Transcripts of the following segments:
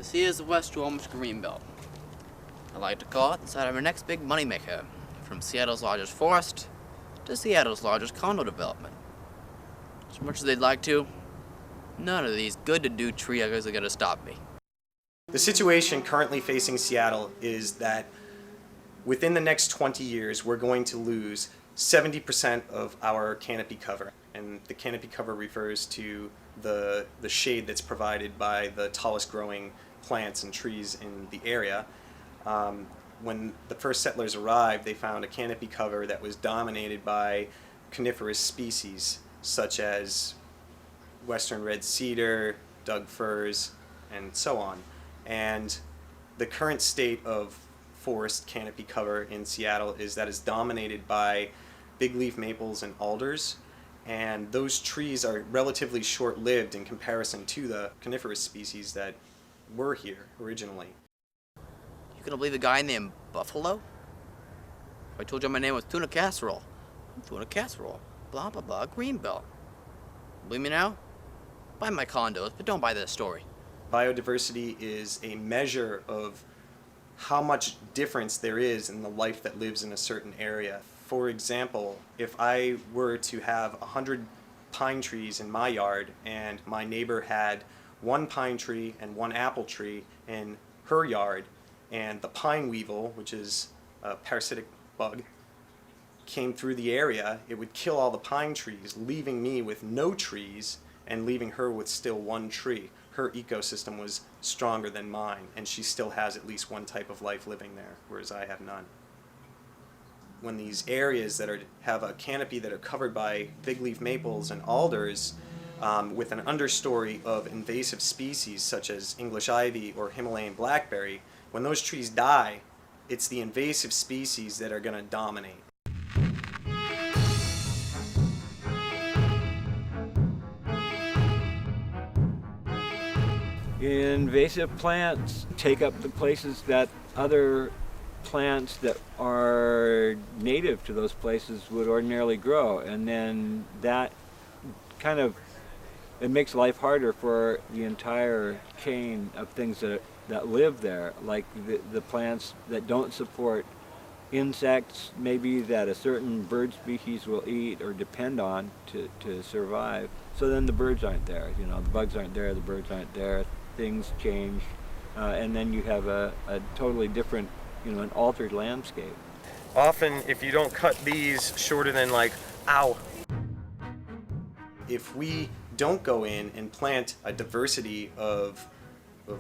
This is the West Dormish Greenbelt. I like to call it the site of our next big moneymaker, from Seattle's largest forest to Seattle's largest condo development. As much as they'd like to, none of these good-to-do tree huggers are going to stop me. The situation currently facing Seattle is that within the next 20 years, we're going to lose 70% of our canopy cover. And the canopy cover refers to the shade that's provided by the tallest growing plants and trees in the area. When the first settlers arrived, they found a canopy cover that was dominated by coniferous species such as western red cedar, Doug firs, and so on. And the current state of forest canopy cover in Seattle is that it's dominated by big leaf maples and alders, and those trees are relatively short-lived in comparison to the coniferous species that were here originally. You gonna believe a guy named Buffalo? If I told you my name was Tuna Casserole, I'm Tuna Casserole, blah blah blah, Greenbelt. Believe me now? Buy my condos, but don't buy this story. Biodiversity is a measure of how much difference there is in the life that lives in a certain area. For example, if I were to have 100 pine trees in my yard and my neighbor had one pine tree and one apple tree in her yard, and the pine weevil, which is a parasitic bug, came through the area, it would kill all the pine trees, leaving me with no trees and leaving her with still one tree. Her ecosystem was stronger than mine, and she still has at least one type of life living there, whereas I have none. When these areas that have a canopy that are covered by big leaf maples and alders with an understory of invasive species such as English ivy or Himalayan blackberry, when those trees die, it's the invasive species that are going to dominate. Invasive plants take up the places that other plants that are native to those places would ordinarily grow, and then that kind of, it makes life harder for the entire chain of things that live there, like the plants that don't support insects maybe that a certain bird species will eat or depend on to survive. So then the birds aren't there, you know, the bugs aren't there, the birds aren't there, things change, and then you have a totally different, you know, an altered landscape. Often, if you don't cut these shorter than like, ow. If we don't go in and plant a diversity of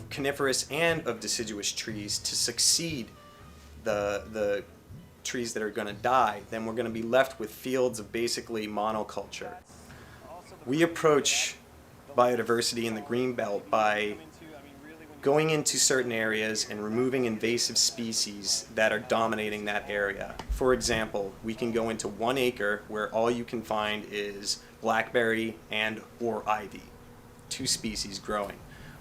coniferous and of deciduous trees to succeed the trees that are going to die, then we're going to be left with fields of basically monoculture. We approach biodiversity in the Greenbelt by going into certain areas and removing invasive species that are dominating that area. For example, we can go into 1 acre where all you can find is blackberry and or ivy, 2 species growing.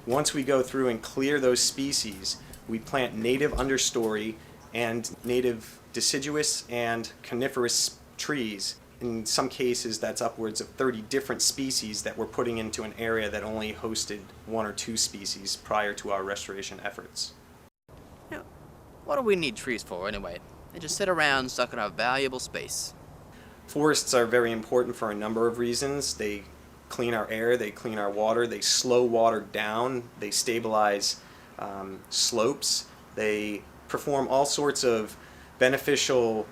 Once we go through and clear those species, we plant native understory and native deciduous and coniferous trees. In some cases, that's upwards of 30 different species that we're putting into an area that only hosted 1 or 2 species prior to our restoration efforts. Yeah, what do we need trees for anyway? They just sit around sucking up valuable space. Forests are very important for a number of reasons. They clean our air, they clean our water, they slow water down, they stabilize slopes, they perform all sorts of beneficial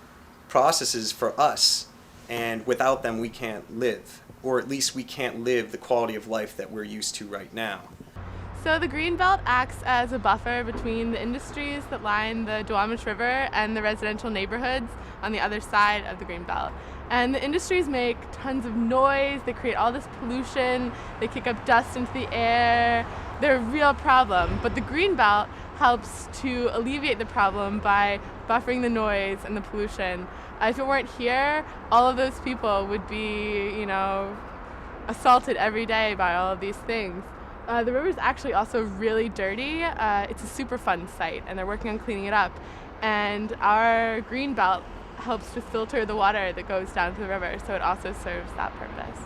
processes for us. And without them, we can't live, or at least we can't live the quality of life that we're used to right now. So the Greenbelt acts as a buffer between the industries that line the Duwamish River and the residential neighborhoods on the other side of the Greenbelt. And the industries make tons of noise, they create all this pollution, they kick up dust into the air. They're a real problem, but the Greenbelt helps to alleviate the problem by buffering the noise and the pollution. If it weren't here, all of those people would be, you know, assaulted every day by all of these things. The river is actually also really dirty. It's a super fun site, and they're working on cleaning it up. And our Greenbelt helps to filter the water that goes down to the river, so it also serves that purpose.